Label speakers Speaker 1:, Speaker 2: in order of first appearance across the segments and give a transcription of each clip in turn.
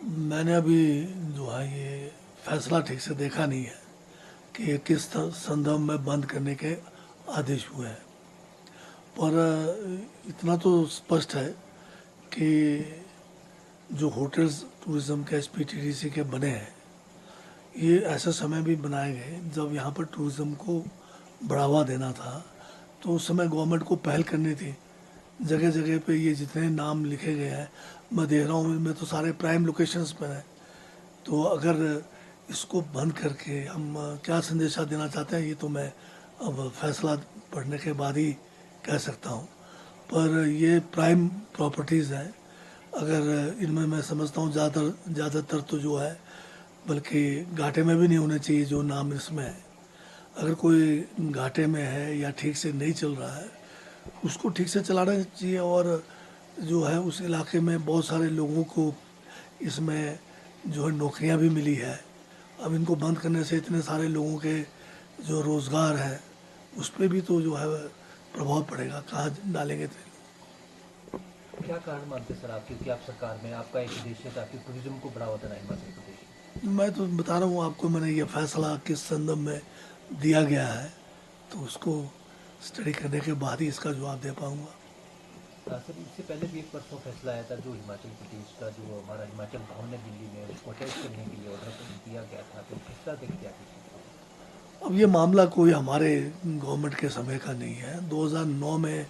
Speaker 1: मैंने अभी जो है ये फैसला ठीक से देखा नहीं है कि ये किस संदर्भ में बंद करने के आदेश हुए हैं। पर इतना तो स्पष्ट है कि जो होटल्स टूरिज्म के एसपीटीडीसी के बने हैं, ये ऐसे समय भी बनाए गए जब यहाँ पर टूरिज्म को बढ़ावा देना था। तो उस समय गवर्नमेंट को पहल करनी थी। जगह जगह पे ये जितने नाम लिखे गए हैं, मैं देख रहा हूँ इनमें तो सारे प्राइम लोकेशंस पर हैं। तो अगर इसको बंद करके हम क्या संदेशा देना चाहते हैं, ये तो मैं अब फैसला पढ़ने के बाद ही कह सकता हूँ। पर ये प्राइम प्रॉपर्टीज़ हैं। अगर इनमें मैं समझता हूँ ज़्यादातर तो जो है, बल्कि घाटे में भी नहीं होने चाहिए जो नाम इसमें है। अगर कोई घाटे में है या ठीक से नहीं चल रहा है, उसको ठीक से चलाना चाहिए। और जो है उस इलाके में बहुत सारे लोगों को इसमें जो है नौकरियां भी मिली है। अब इनको बंद करने से इतने सारे लोगों के जो रोज़गार है उस पर भी तो जो है प्रभाव पड़ेगा। कहाँ डालेंगे थे।
Speaker 2: क्या कारण मानते सर आप, क्योंकि आप सरकार में, आपका एक उद्देश्य था कि टूरिज्म को बढ़ावा देना हिमाचल प्रदेश
Speaker 1: मैं तो बता रहा हूँ आपको, मैंने ये फैसला किस संदर्भ में दिया गया है, तो उसको स्टडी करने के बाद ही इसका जवाब दे पाऊँगा।
Speaker 2: में। सर इससे पहले भी एक परसों फैसला आया था जो हिमाचल प्रदेश का, जो हमारा हिमाचल भवन है दिल्ली में, उसको अटैच करने के लिए ऑर्डर दिया गया था, तो फैसला देख क्या कुछ।
Speaker 1: अब ये मामला कोई हमारे गवर्नमेंट के समय का नहीं है। 2009 में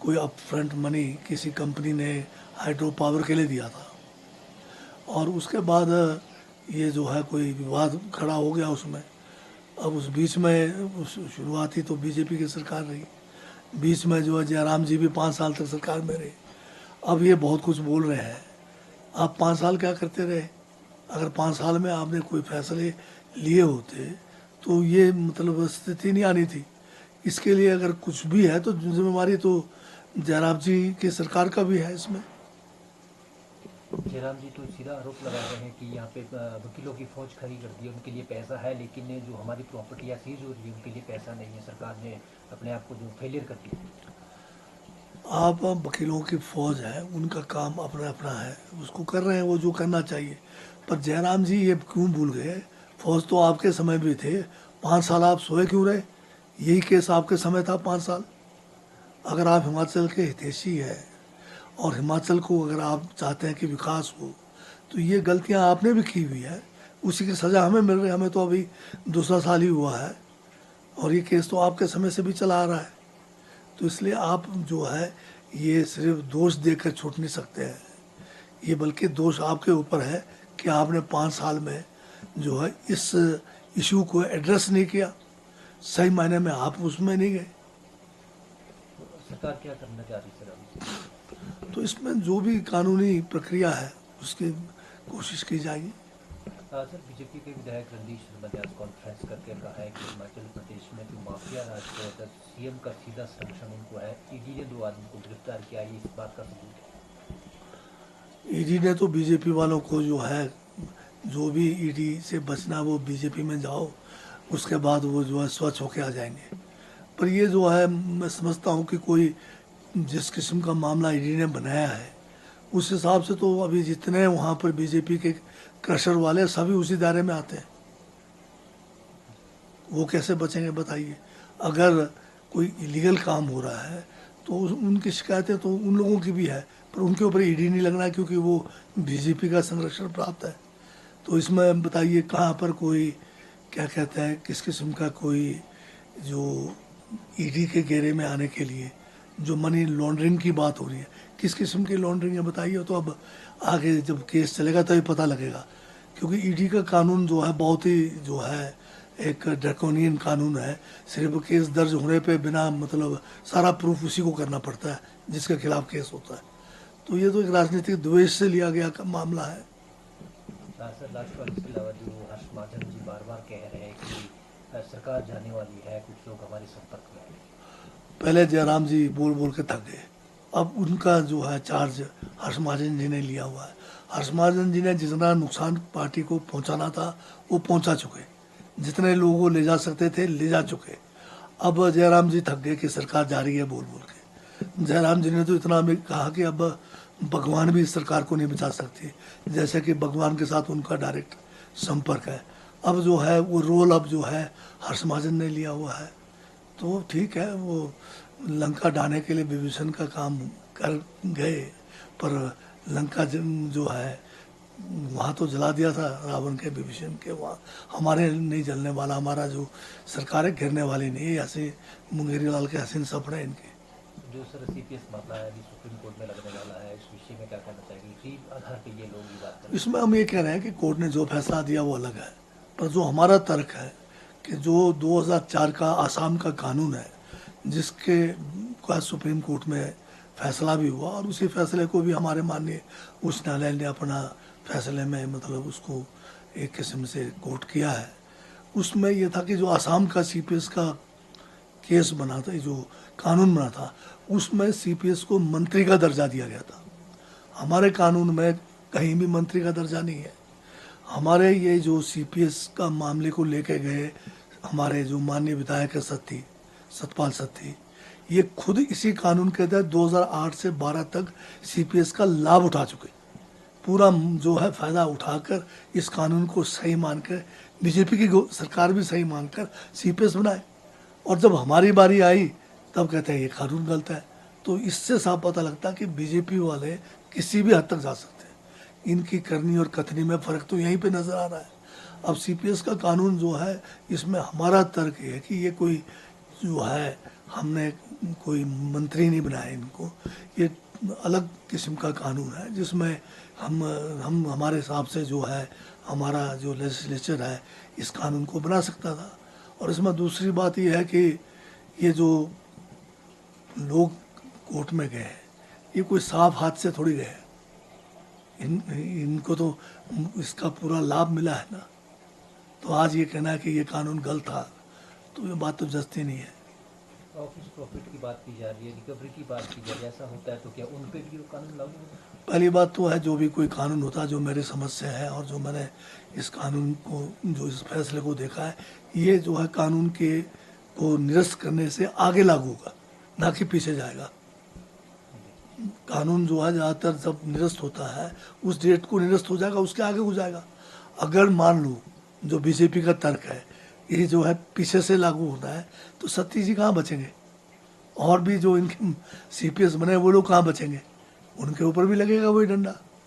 Speaker 1: कोई अप फ्रंट मनी किसी कंपनी ने हाइड्रो पावर के लिए दिया था, और उसके बाद ये जो है कोई विवाद खड़ा हो गया उसमें। अब उस बीच में उस शुरुआती तो बीजेपी की सरकार रही, बीच में जो है जयराम जी भी 5 साल तक सरकार में रहे। अब ये बहुत कुछ बोल रहे हैं। आप 5 साल क्या करते रहे? अगर 5 साल में आपने कोई फैसले लिए होते तो ये मतलब स्थिति नहीं आनी थी। इसके लिए अगर कुछ भी है तो जिम्मेवारी तो जयराम जी की सरकार का भी है इसमें।
Speaker 2: जयराम जी तो सीधा आरोप लगा रहे हैं कि यहाँ पे वकीलों की फौज खड़ी कर दी है, उनके लिए पैसा है, लेकिन ये जो हमारी प्रॉपर्टियाँ सीज हो रही है उनके लिए पैसा नहीं है, सरकार ने अपने आप को जो फेलियर कर दिया।
Speaker 1: आप वकीलों की फौज है, उनका काम अपना अपना है, उसको कर रहे हैं वो जो करना चाहिए। पर जयराम जी ये क्यों भूल गए, फौज तो आपके समय भी थे। 5 साल आप सोए क्यों रहे? यही केस आपके समय था 5 साल। अगर आप हिमाचल के हितैषी है और हिमाचल को अगर आप चाहते हैं कि विकास हो, तो ये गलतियां आपने भी की हुई है। उसी की सज़ा हमें मिल रही है। हमें तो अभी दूसरा साल ही हुआ है और ये केस तो आपके समय से भी चला आ रहा है। तो इसलिए आप जो है ये सिर्फ दोष देकर छूट नहीं सकते हैं। ये बल्कि दोष आपके ऊपर है कि आपने 5 साल में जो है इस इशू को एड्रेस नहीं किया। सही मायने में आप उसमें नहीं गए।
Speaker 2: सरकार क्या करना चाह रही है सर अभी?
Speaker 1: तो इसमें जो भी कानूनी प्रक्रिया है उसकी कोशिश की जाएगी।
Speaker 2: सर बीजेपी के विधायक रणदीप शर्मा ने आज कॉन्फ्रेंस करके कहा है कि हिमाचल प्रदेश में जो माफिया राज के अंदर सीएम का सीधा संरक्षण उनको है, ईडी ने 2 आदमी को गिरफ्तार किया, ये इस बात का सबूत है।
Speaker 1: ईडी ने तो बीजेपी वालों को जो है, जो भी ईडी से बचना वो बीजेपी में जाओ, उसके बाद वो जो है स्वच्छ होके आ जाएंगे। पर ये जो है मैं समझता हूँ कि कोई जिस किस्म का मामला ईडी ने बनाया है, उस हिसाब से तो अभी जितने वहाँ पर बीजेपी के क्रशर वाले सभी उसी दायरे में आते हैं। वो कैसे बचेंगे बताइए? अगर कोई इलीगल काम हो रहा है तो उनकी शिकायतें तो उन लोगों की भी है, पर उनके ऊपर ईडी नहीं लगना है क्योंकि वो बीजेपी का संरक्षण प्राप्त है। तो इसमें बताइए कहाँ पर कोई क्या कहते हैं, किस किस्म का कोई जो ईडी के घेरे में आने के लिए जो मनी लॉन्ड्रिंग की बात हो रही है, किस किस्म की लॉन्ड्रिंग है बताइए? तो अब आगे जब केस चलेगा तभी पता लगेगा। क्योंकि ईडी का कानून जो है बहुत ही जो है एक ड्रैकोनियन कानून है। सिर्फ केस दर्ज होने पे बिना मतलब सारा प्रूफ उसी को करना पड़ता है जिसके खिलाफ केस होता है। तो ये तो एक राजनीतिक द्वेष से लिया गया मामला है।
Speaker 2: सर लास्ट इसके अलावा जो हर्ष महाजन जी बार बार कह रहे हैं कि सरकार जाने वाली है, कुछ लोग हमारे संपर्क में हैं।
Speaker 1: पहले जयराम जी बोल बोल के थक गए। अब उनका जो है चार्ज हर्ष महाजन जी ने लिया हुआ है। हर्ष महाजन जी ने जितना नुकसान पार्टी को पहुंचाना था वो पहुंचा चुके। जितने लोगों को ले जा सकते थे ले जा चुके। अब जयराम जी थक गए कि सरकार जा रही है बोल बोल के। जयराम जी ने तो इतना भी कहा कि अब भगवान भी इस सरकार को नहीं बचा सकती, जैसे कि भगवान के साथ उनका डायरेक्ट संपर्क है। अब जो है वो रोल अब जो है हर्ष महाजन ने लिया हुआ है, तो ठीक है, वो लंका ढाने के लिए विभीषण का काम कर गए, पर लंका जो है वहाँ तो जला दिया था रावण के, विभीषण के। वहाँ हमारे नहीं जलने वाला, हमारा जो सरकार है गिरने वाली नहीं है। ऐसे मुंगेरी लाल के हसीन सपने हैं इनके।
Speaker 2: जो सर सीपीएस मामला है अभी सुप्रीम कोर्ट में लगने वाला है, इस विषय में क्या कहना चाहिए? किस आधार पे ये लोग ये बात कर रहे हैं?
Speaker 1: इसमें हम ये कह रहे हैं कि कोर्ट ने जो फैसला दिया वो अलग है, पर जो हमारा तर्क है कि जो 2004 का आसाम का कानून है, जिसके का सुप्रीम कोर्ट में फैसला भी हुआ, और उसी फैसले को भी हमारे माननीय उच्च न्यायालय ने अपना फैसले में मतलब उसको एक किस्म से कोर्ट किया है। उसमें ये था कि जो आसाम का सीपीएस का केस बना था, जो कानून बना था, उसमें सीपीएस को मंत्री का दर्जा दिया गया था। हमारे कानून में कहीं भी मंत्री का दर्जा नहीं है। हमारे ये जो सीपीएस का मामले को लेके गए हमारे जो माननीय विधायक है सतपाल सत्ती, ये खुद इसी कानून के तहत 2008 से 12 तक सीपीएस का लाभ उठा चुके, पूरा जो है फायदा उठाकर इस कानून को सही मानकर, बीजेपी की सरकार भी सही मानकर सीपीएस बनाए, और जब हमारी बारी आई तब कहते हैं ये कानून गलत है। तो इससे साफ पता लगता है कि बीजेपी वाले किसी भी हद तक जा सकते हैं। इनकी करनी और कथनी में फ़र्क तो यहीं पे नज़र आ रहा है। अब सीपीएस का कानून जो है, इसमें हमारा तर्क ये है कि ये कोई जो है, हमने कोई मंत्री नहीं बनाया इनको, ये अलग किस्म का कानून है, जिसमें हम हमारे हिसाब से जो है, हमारा जो लेजिस्लेचर है इस कानून को बना सकता था। और इसमें दूसरी बात ये है कि ये जो लोग कोर्ट में गए हैं, ये कोई साफ हाथ से थोड़ी गए हैं। इनको तो इसका पूरा लाभ मिला है ना। तो आज ये कहना है कि ये कानून गलत था, तो ये बात तो जचती नहीं है।
Speaker 2: ऑफिस प्रॉफिट की बात की जा रही है, रिकवरी की बात की जा रही है, ऐसा होता है तो क्या उन पे भी वो कानून लागू होगा?
Speaker 1: पहली बात तो है, जो भी कोई कानून होता है, जो मेरी समझ से है और जो मैंने इस कानून को, जो इस फैसले को देखा है, ये जो है कानून के को निरस्त करने से आगे लागू होगा, ना कि पीछे जाएगा। कानून जो है ज़्यादातर जब निरस्त होता है, उस डेट को निरस्त हो जाएगा, उसके आगे हो जाएगा। अगर मान लो जो बीजेपी का तर्क है, ये जो है पीछे से लागू होना है, तो सत्ती जी कहाँ बचेंगे? और भी जो इनके सीपीएस बने वो लोग कहाँ बचेंगे? उनके ऊपर भी लगेगा वही डंडा।